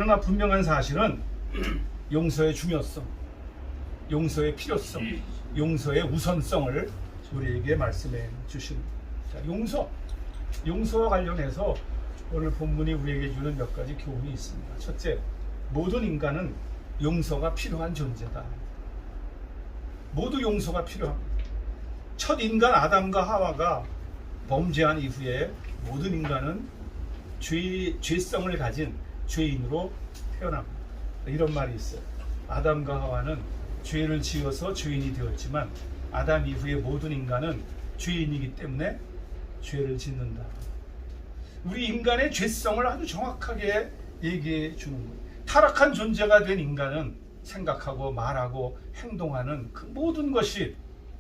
그러나 분명한 사실은 용서의 중요성, 용서의 필요성, 용서의 우선성을 우리에게 말씀해 주십니다. 자, 용서와 관련해서 오늘 본문이 우리에게 주는 몇 가지 교훈이 있습니다. 첫째, 모든 인간은 용서가 필요한 존재다. 모두 용서가 필요합니다. 첫 인간 아담과 하와가 범죄한 이후에 모든 인간은 죄성을 가진 죄인으로 태어납니다. 이런 말이 있어요. 아담과 하와는 죄를 지어서 죄인이 되었지만 아담 이후에 모든 인간은 죄인이기 때문에 죄를 짓는다. 우리 인간의 죄성을 아주 정확하게 얘기해 주는 거예요. 타락한 존재가 된 인간은 생각하고 말하고 행동하는 그 모든 것이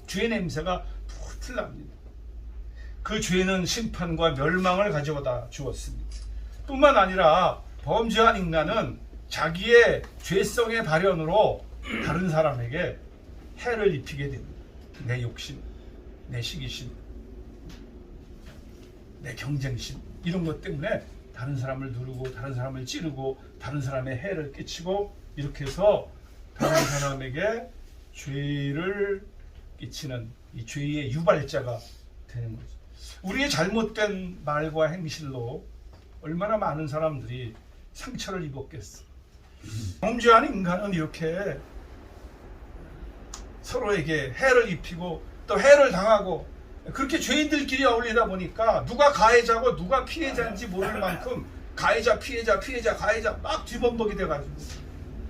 죄 냄새가 풀풀 납니다. 그 죄는 심판과 멸망을 가져다 주었습니다. 뿐만 아니라 범죄한 인간은 자기의 죄성의 발현으로 다른 사람에게 해를 입히게 됩니다. 내 욕심, 내 시기심, 내 경쟁심 이런 것 때문에 다른 사람을 누르고 다른 사람을 찌르고 다른 사람의 해를 끼치고 이렇게 해서 다른 사람에게 죄를 끼치는 이 죄의 유발자가 되는 거죠. 우리의 잘못된 말과 행실로 얼마나 많은 사람들이 상처를 입었겠어. 범죄하는 인간은 이렇게 서로에게 해를 입히고 또 해를 당하고 그렇게 죄인들끼리 어울리다 보니까 누가 가해자고 누가 피해자인지 모를 만큼 가해자, 피해자, 가해자 막 뒤범벅이 돼가지고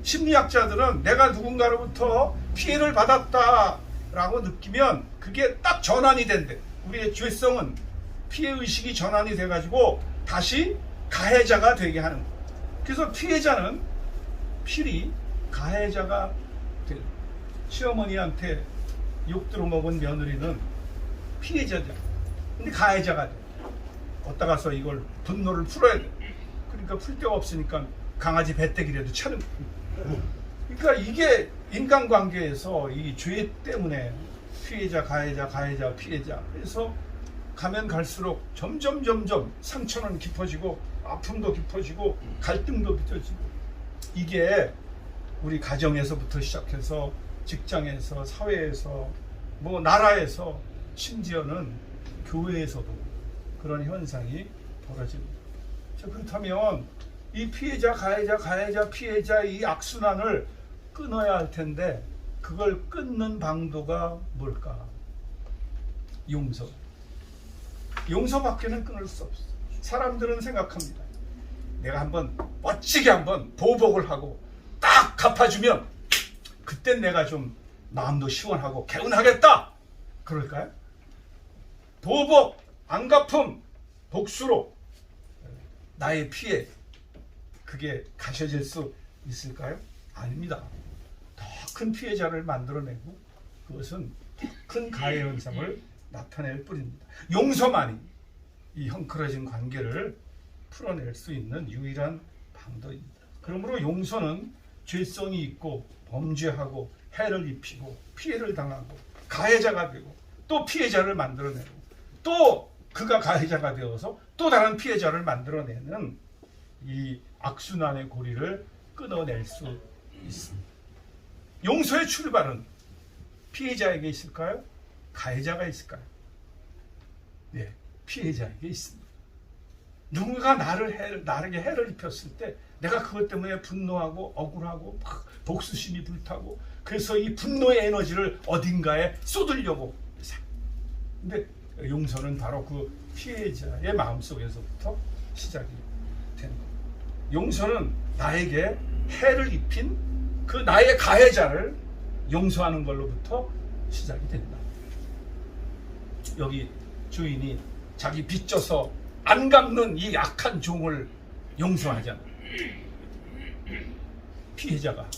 심리학자들은 내가 누군가로부터 피해를 받았다라고 느끼면 그게 딱 전환이 된대. 우리의 죄성은 피해의식이 전환이 돼가지고 다시 가해자가 되게 하는 거예요. 그래서 피해자는 필히 가해자가 돼요. 시어머니한테 욕 들어먹은 며느리는 피해자들. 근데 가해자가 돼. 어디다 가서 이걸 분노를 풀어야 돼. 그러니까 풀 데가 없으니까 강아지 배때기라도 차는 거예요. 그러니까 이게 인간관계에서 이 죄 때문에 피해자, 가해자, 피해자. 그래서 가면 갈수록 점점 상처는 깊어지고 아픔도 깊어지고 갈등도 깊어지고 이게 우리 가정에서부터 시작해서 직장에서 사회에서 뭐 나라에서 심지어는 교회에서도 그런 현상이 벌어집니다. 자, 그렇다면 이 피해자, 가해자, 피해자 이 악순환을 끊어야 할 텐데 그걸 끊는 방도가 뭘까? 용서밖에는 끊을 수 없어. 사람들은 생각합니다. 내가 한번 멋지게 한번 보복을 하고 딱 갚아주면 그땐 내가 좀 마음도 시원하고 개운하겠다. 그럴까요? 보복, 안갚음, 복수로 나의 피해 그게 가셔질 수 있을까요? 아닙니다. 더 큰 피해자를 만들어내고 그것은 더 큰 가해 현상을 나타낼 뿐입니다. 용서만이 이 헝클어진 관계를 풀어낼 수 있는 유일한 방도입니다. 그러므로 용서는 죄성이 있고 범죄하고 해를 입히고 피해를 당하고 가해자가 되고 또 피해자를 만들어내고 또 그가 가해자가 되어서 또 다른 피해자를 만들어내는 이 악순환의 고리를 끊어낼 수 있습니다. 용서의 출발은 피해자에게 있을까요? 가해자가 있을까요? 네, 피해자에게 있습니다. 누군가 나에게 해를 입혔을 때 내가 그것 때문에 분노하고 억울하고 막 복수심이 불타고 그래서 이 분노의 에너지를 어딘가에 쏟으려고 근데 용서는 바로 그 피해자의 마음속에서부터 시작이 되는 거예요. 용서는 나에게 해를 입힌 그 나의 가해자를 용서하는 걸로부터 시작이 된다. 여기 주인이 자기 빚져서 안 갚는 이 악한 종을 용서하잖아. 피해자가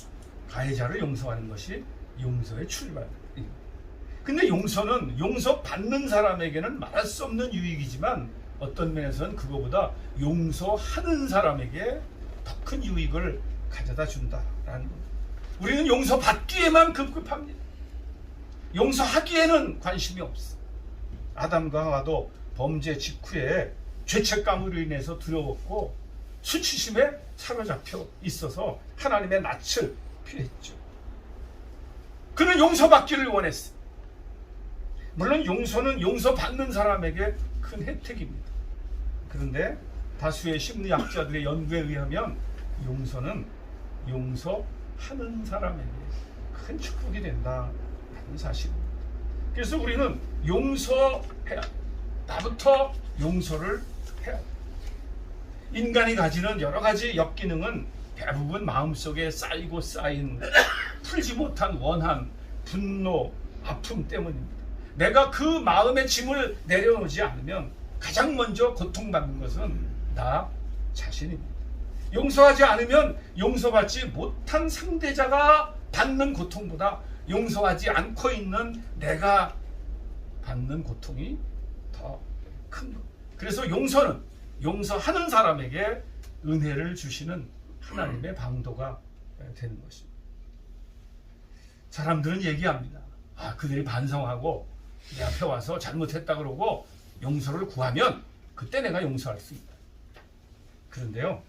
가해자를 용서하는 것이 용서의 출발입니다. 근데 용서는 용서받는 사람에게는 말할 수 없는 유익이지만 어떤 면에서는 그거보다 용서하는 사람에게 더 큰 유익을 가져다 준다라는 겁니다. 우리는 용서받기에만 급급합니다. 용서하기에는 관심이 없어. 아담과 하와도 범죄 직후에 죄책감으로 인해서 두려웠고 수치심에 사로잡혀 있어서 하나님의 낯을 피했죠. 그는 용서받기를 원했어요. 물론 용서는 용서받는 사람에게 큰 혜택입니다. 그런데 다수의 심리학자들의 연구에 의하면 용서는 용서하는 사람에게 큰 축복이 된다는 사실입니다. 그래서 우리는 용서해야, 나부터 용서를 해야 돼. 인간이 가지는 여러 가지 역기능은 대부분 마음속에 쌓이고 쌓인 풀지 못한 원한, 분노, 아픔 때문입니다. 내가 그 마음의 짐을 내려놓지 않으면 가장 먼저 고통받는 것은 나 자신입니다. 용서하지 않으면 용서받지 못한 상대자가 받는 고통보다 용서하지 않고 있는 내가 받는 고통이 더 큰 것. 그래서 용서는 용서하는 사람에게 은혜를 주시는 하나님의 방도가 되는 것입니다. 사람들은 얘기합니다. 그들이 반성하고 내 앞에 와서 잘못했다 그러고 용서를 구하면 그때 내가 용서할 수 있다. 그런데요,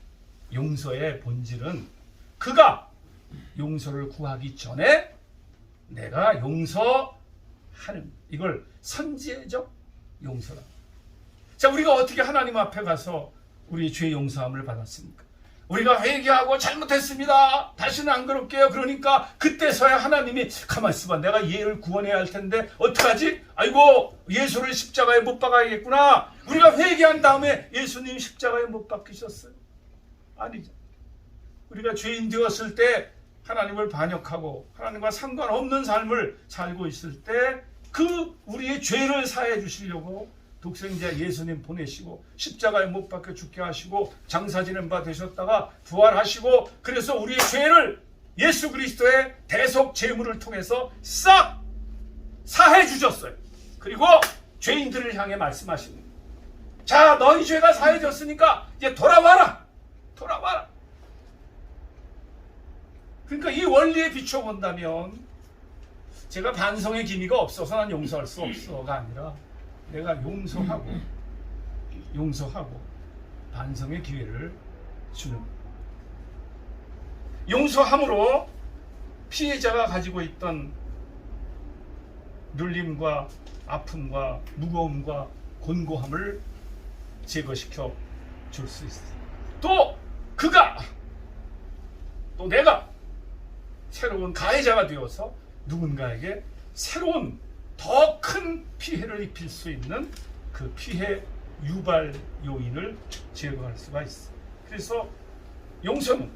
용서의 본질은 그가 용서를 구하기 전에 내가 용서하는, 이걸 선지적 용서라. 자, 우리가 어떻게 하나님 앞에 가서 우리 죄 용서함을 받았습니까? 우리가 회개하고 잘못했습니다, 다시는 안 그럴게요. 그러니까 그때서야 하나님이 가만히 있어봐, 내가 얘를 구원해야 할 텐데 어떡하지? 아이고, 예수를 십자가에 못 박아야겠구나. 우리가 회개한 다음에 예수님 십자가에 못 박히셨어요? 아니죠. 우리가 죄인 되었을 때 하나님을 반역하고 하나님과 상관없는 삶을 살고 있을 때 그 우리의 죄를 사해 주시려고 독생자 예수님 보내시고 십자가에 못 박혀 죽게 하시고 장사 지낸 바 되셨다가 부활하시고, 그래서 우리의 죄를 예수 그리스도의 대속 제물을 통해서 싹 사해 주셨어요. 그리고 죄인들을 향해 말씀하십니다. 자, 너희 죄가 사해졌으니까 이제 돌아와라. 돌아와라. 그러니까 이 원리에 비춰본다면 제가 반성의 기미가 없어서 난 용서할 수 없어가 아니라 내가 용서하고 반성의 기회를 주는, 용서함으로 피해자가 가지고 있던 눌림과 아픔과 무거움과 곤고함을 제거시켜 줄 수 있어요. 또 내가 새로운 가해자가 되어서 누군가에게 새로운 더 큰 피해를 입힐 수 있는 그 피해 유발 요인을 제거할 수가 있어요. 그래서 용서는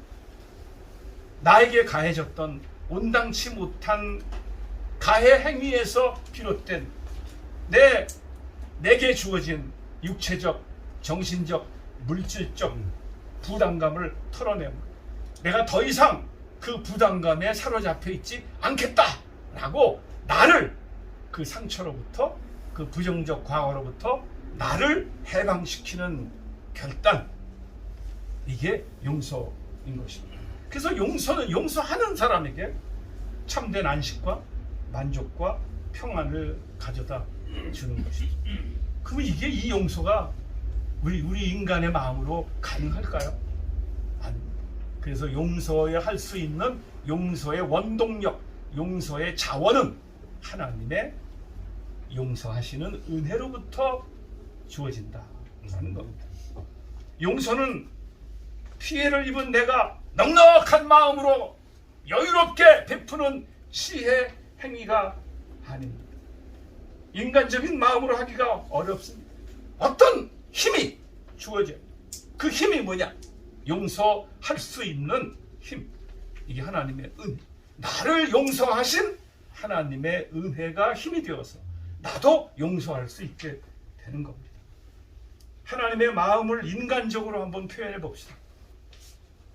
나에게 가해졌던 온당치 못한 가해 행위에서 비롯된 내게 주어진 육체적, 정신적, 물질적 부담감을 털어내는, 내가 더 이상 그 부담감에 사로잡혀 있지 않겠다라고 나를 그 상처로부터, 그 부정적 과거로부터 나를 해방시키는 결단, 이게 용서인 것입니다. 그래서 용서는 용서하는 사람에게 참된 안식과 만족과 평안을 가져다 주는 것이죠. 그럼 이 용서가 우리 인간의 마음으로 가능할까요? 아닙니다. 그래서 용서에 할 수 있는 용서의 원동력, 용서의 자원은 하나님의 용서하시는 은혜로부터 주어진다라는 겁니다. 용서는 피해를 입은 내가 넉넉한 마음으로 여유롭게 베푸는 시해 행위가 아닙니다. 인간적인 마음으로 하기가 어렵습니다. 어떤 힘이 주어져요. 그 힘이 뭐냐? 용서할 수 있는 힘. 이게 하나님의 은혜. 나를 용서하신 하나님의 은혜가 힘이 되어서 나도 용서할 수 있게 되는 겁니다. 하나님의 마음을 인간적으로 한번 표현해 봅시다.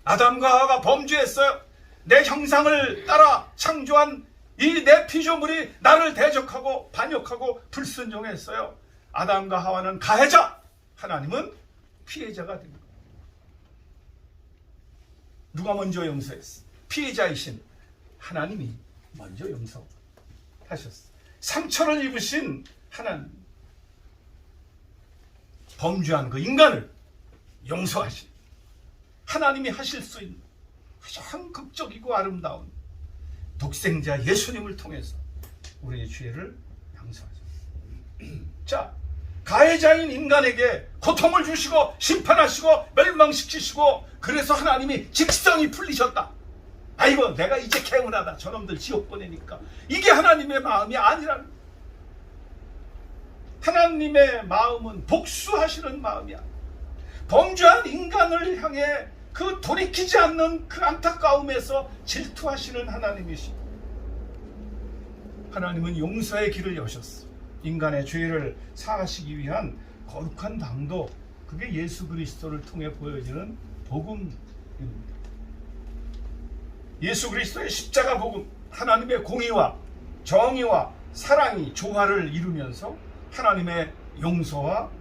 아담과 하와가 범죄했어요. 내 형상을 따라 창조한 이 내 피조물이 나를 대적하고 반역하고 불순종했어요. 아담과 하와는 가해자, 하나님은 피해자가 됩니다. 누가 먼저 용서했어? 피해자이신 하나님이 먼저 용서하셨어. 상처를 입으신 하나님, 범죄한 그 인간을 용서하신 하나님이 하실 수 있는 가장 극적이고 아름다운 독생자 예수님을 통해서 우리의 죄를 용서하죠. 자, 가해자인 인간에게 고통을 주시고 심판하시고 멸망시키시고, 그래서 하나님이 직성이 풀리셨다. 아이고, 내가 이제 개운하다, 저놈들 지옥 보내니까. 이게 하나님의 마음이 아니라는 거예요. 하나님의 마음은 복수하시는 마음이야. 범죄한 인간을 향해 그 돌이키지 않는 그 안타까움에서 질투하시는 하나님이시고, 하나님은 용서의 길을 여셨어. 인간의 죄를 사하시기 위한 거룩한 방도, 그게 예수 그리스도를 통해 보여지는 복음입니다. 예수 그리스도의 십자가 복음, 하나님의 공의와 정의와 사랑이 조화를 이루면서 하나님의 용서와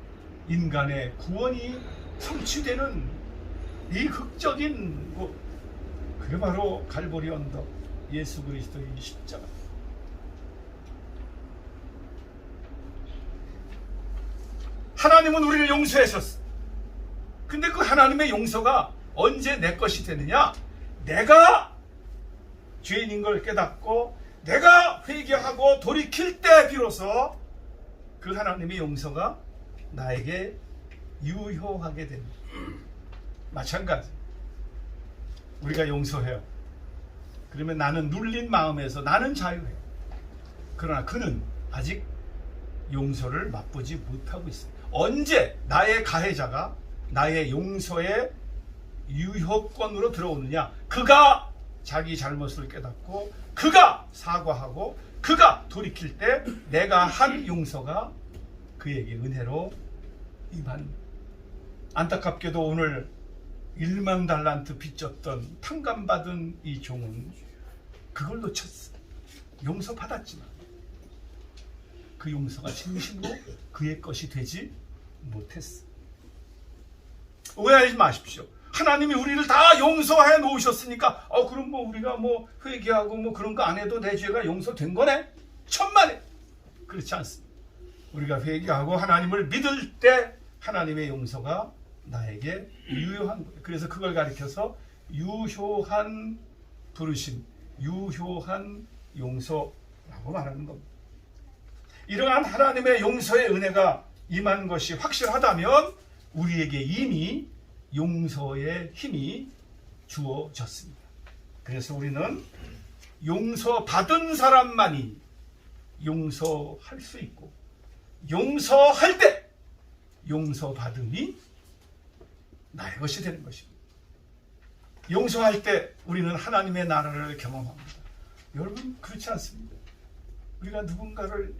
인간의 구원이 성취되는 이 극적인 곳, 그게 바로 갈보리 언덕 예수 그리스도의 십자가. 하나님은 우리를 용서하셨어. 근데 그 하나님의 용서가 언제 내 것이 되느냐? 내가 죄인인 걸 깨닫고 내가 회개하고 돌이킬 때 비로소 그 하나님의 용서가 나에게 유효하게 됩니다. 마찬가지. 우리가 용서해요. 그러면 나는 눌린 마음에서 나는 자유해요. 그러나 그는 아직 용서를 맛보지 못하고 있어요. 언제 나의 가해자가 나의 용서의 유효권으로 들어오느냐? 그가 자기 잘못을 깨닫고 그가 사과하고 그가 돌이킬 때 내가 한 용서가 그에게 은혜로 임합니다. 안타깝게도 오늘 1만 달란트 빚졌던 탕감받은 이 종은 그걸 놓쳤어. 용서받았지만 그 용서가 진심으로 그의 것이 되지 못했어. 오해하지 마십시오. 하나님이 우리를 다 용서해 놓으셨으니까 그럼 뭐 우리가 뭐 회개하고 뭐 그런 거 안 해도 내 죄가 용서된 거네? 천만에 그렇지 않습니다. 우리가 회개하고 하나님을 믿을 때 하나님의 용서가 나에게 유효한 거예요. 그래서 그걸 가리켜서 유효한 부르심, 유효한 용서라고 말하는 겁니다. 이러한 하나님의 용서의 은혜가 임한 것이 확실하다면 우리에게 이미 용서의 힘이 주어졌습니다. 그래서 우리는 용서받은 사람만이 용서할 수 있고, 용서할 때 용서받음이 나의 것이 되는 것입니다. 용서할 때 우리는 하나님의 나라를 경험합니다. 여러분, 그렇지 않습니다. 우리가 누군가를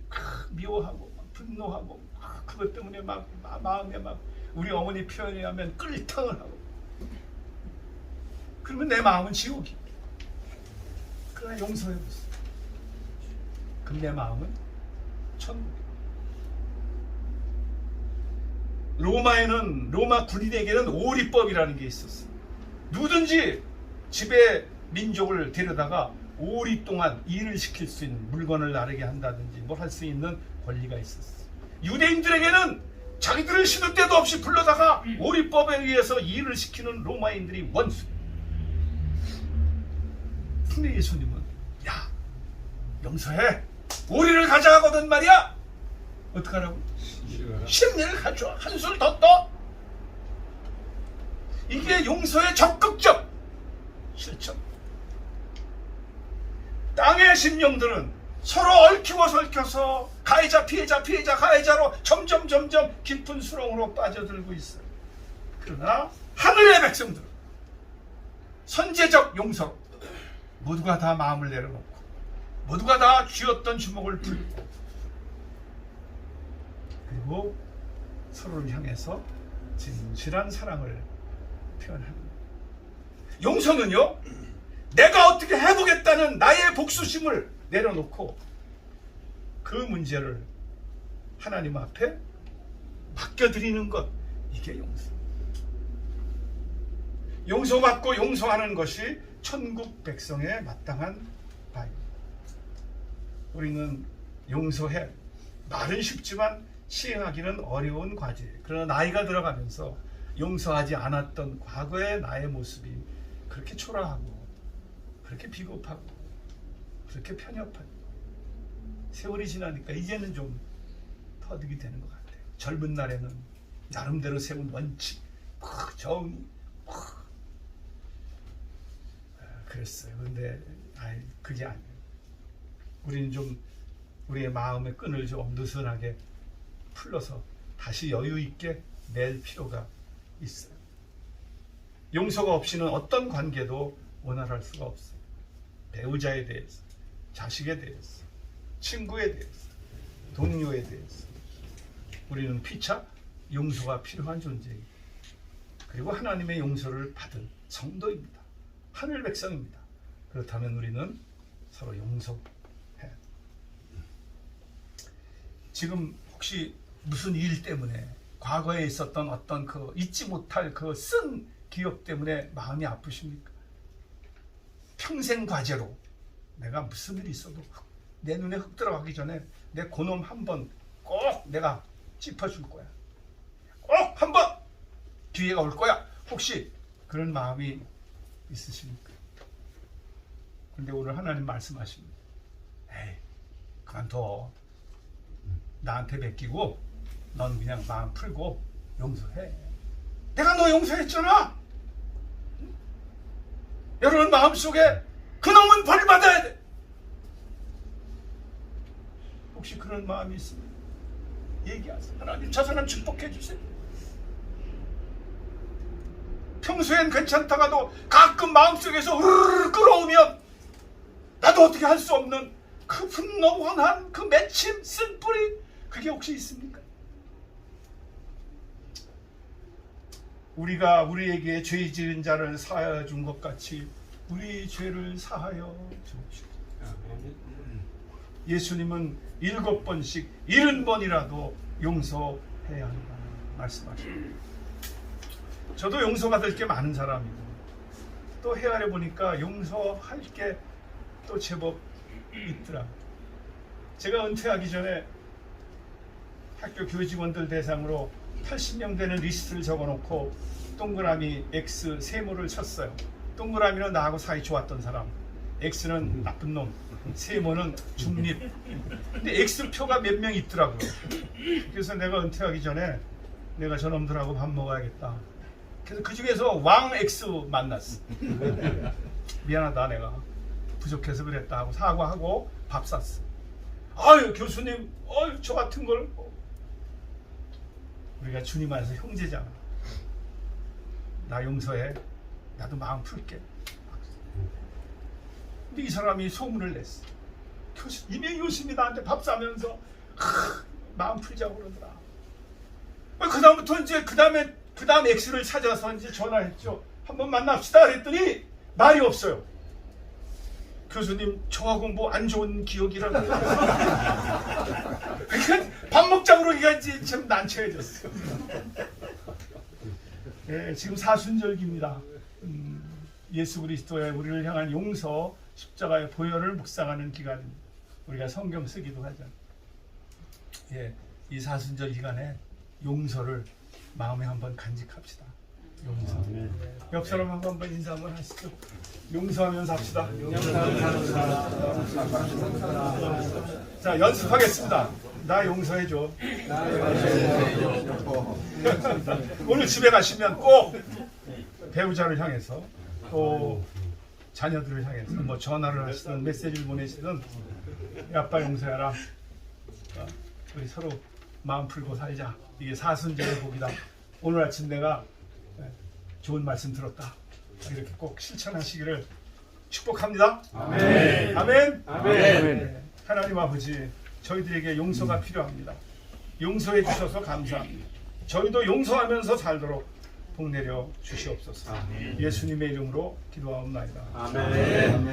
미워하고 분노하고 그것 때문에 막 마음에 막 우리 어머니 표현에 하면 끌탕을 하고, 그러면 내 마음은 지옥이. 그러나 용서해보세요. 그럼 내 마음은 천국. 로마 군인에게는 오리법이라는 게 있었어. 누구든지 집에 민족을 데려다가 오리 동안 일을 시킬 수 있는, 물건을 나르게 한다든지 뭘 할 수 있는 권리가 있었어. 유대인들에게는 자기들을 시도 때도 없이 불러다가 오리법에 의해서 일을 시키는 로마인들이 원수. 근데 예수님은 야, 용서해. 오리를 가져가거든 말이야. 어떡하라고? 심리를 가져와. 한술 더 떠. 이게 용서의 적극적 실천. 땅의 심령들은 서로 얽히고 설켜서 가해자 피해자 피해자 가해자로 점점 깊은 수렁으로 빠져들고 있어요. 그러나 하늘의 백성들은 선제적 용서로 모두가 다 마음을 내려놓고 모두가 다 쥐었던 주먹을 풀고 그리고 서로를 향해서 진실한 사랑을 표현합니다. 용서는요, 내가 어떻게 해보겠다는 나의 복수심을 내려놓고 그 문제를 하나님 앞에 맡겨드리는 것, 이게 용서. 용서받고 용서하는 것이 천국 백성의 마땅한 바입니다. 우리는 용서해. 말은 쉽지만 시행하기는 어려운 과제. 그러나 나이가 들어가면서 용서하지 않았던 과거의 나의 모습이 그렇게 초라하고 그렇게 비겁하고 그렇게 편협하고 세월이 지나니까 이제는 좀 터득이 되는 것 같아요. 젊은 날에는 나름대로 세운 원칙, 정의, 그랬어요. 근데 그게 아니에요. 우리는 좀 우리의 마음의 끈을 좀 느슨하게 풀러서 다시 여유 있게 낼 필요가 있어요. 용서가 없이는 어떤 관계도 원활할 수가 없어요. 배우자에 대해서, 자식에 대해서, 친구에 대해서, 동료에 대해서 우리는 피차 용서가 필요한 존재입니다. 그리고 하나님의 용서를 받은 성도입니다. 하늘 백성입니다. 그렇다면 우리는 서로 용서해야 합니다. 지금 혹시 무슨 일 때문에 과거에 있었던 어떤 그 잊지 못할 그 쓴 기억 때문에 마음이 아프십니까? 평생 과제로 내가 무슨 일이 있어도 내 눈에 흙 들어가기 전에 내 고놈 한번 꼭 내가 짚어줄 거야. 꼭 한번 기회가 올 거야. 혹시 그런 마음이 있으십니까? 근데 오늘 하나님 말씀하십니다. 에이, 그만둬. 나한테 맡기고 넌 그냥 마음 풀고 용서해. 내가 너 용서했잖아. 여러분 마음속에 그놈은 벌 받아야 돼. 혹시 그런 마음이 있으면 얘기하세요. 하나님 저 사람 축복해 주세요. 평소엔 괜찮다가도 가끔 마음속에서 으르르 끌어오면 나도 어떻게 할 수 없는 그 분노, 원한, 그 맺힘, 쓴뿌리, 그게 혹시 있습니까? 우리가 우리에게 죄 지은 자를 사하여 준 것 같이 우리 죄를 사하여 주옵시고. 예수님은 7번씩 70번이라도 용서해야 한다 말씀하십니다. 저도 용서받을 게 많은 사람이고 또 헤아려 보니까 용서할 게 또 제법 있더라. 제가 은퇴하기 전에 학교 교직원들 대상으로 80명 되는 리스트를 적어놓고 동그라미 X 세모를 쳤어요. 동그라미는 나하고 사이 좋았던 사람, X는 나쁜 놈, 세모는 중립. 근데 X표가 몇 명 있더라고요. 그래서 내가 은퇴하기 전에 내가 저놈들하고 밥 먹어야겠다. 그래서 그 중에서 왕 X 만났어. 미안하다, 내가 부족해서 그랬다 하고 사과하고 밥 샀어. 아유 교수님, 저 같은 걸. 우리가 주님 안에서 형제잖아. 나 용서해. 나도 마음 풀게. 근데 이 사람이 소문을 냈어. 이명희 교수님이 나한테 밥 사면서 마음 풀자고 그러더라. 그다음부터 이제 그 다음 X를 찾아서 이제 전화했죠. 한번 만납시다 그랬더니 말이 없어요. 교수님 저하고 뭐 안 좋은 기억이라고. 밥 먹자고 그러기가 이제 참 난처해졌어. 네, 지금 사순절기입니다. 예수 그리스도의 우리를 향한 용서, 십자가의 보혈을 묵상하는 기간입니다. 우리가 성경 쓰기도 하잖아요. 예, 이 사순절 기간에 용서를 마음에 한번 간직합시다. 용서. 옆 사람하고 한번 인사 한번 하시죠. 용서하면서 합시다. 자, 연습하겠습니다. 나 용서해줘. 오늘 집에 가시면 꼭 배우자를 향해서 또 자녀들을 향해서 뭐 전화를 하시든 메시지를 보내시든 아빠 용서해라. 우리 서로 마음 풀고 살자. 이게 사순절의 복이다. 오늘 아침 내가 좋은 말씀 들었다. 이렇게 꼭 실천하시기를 축복합니다. 아멘. 아멘. 아멘. 하나님 아버지, 저희들에게 용서가 필요합니다. 용서해 주셔서 감사합니다. 저희도 용서하면서 살도록 복 내려 주시옵소서. 예수님의 이름으로 기도하옵나이다. 아멘.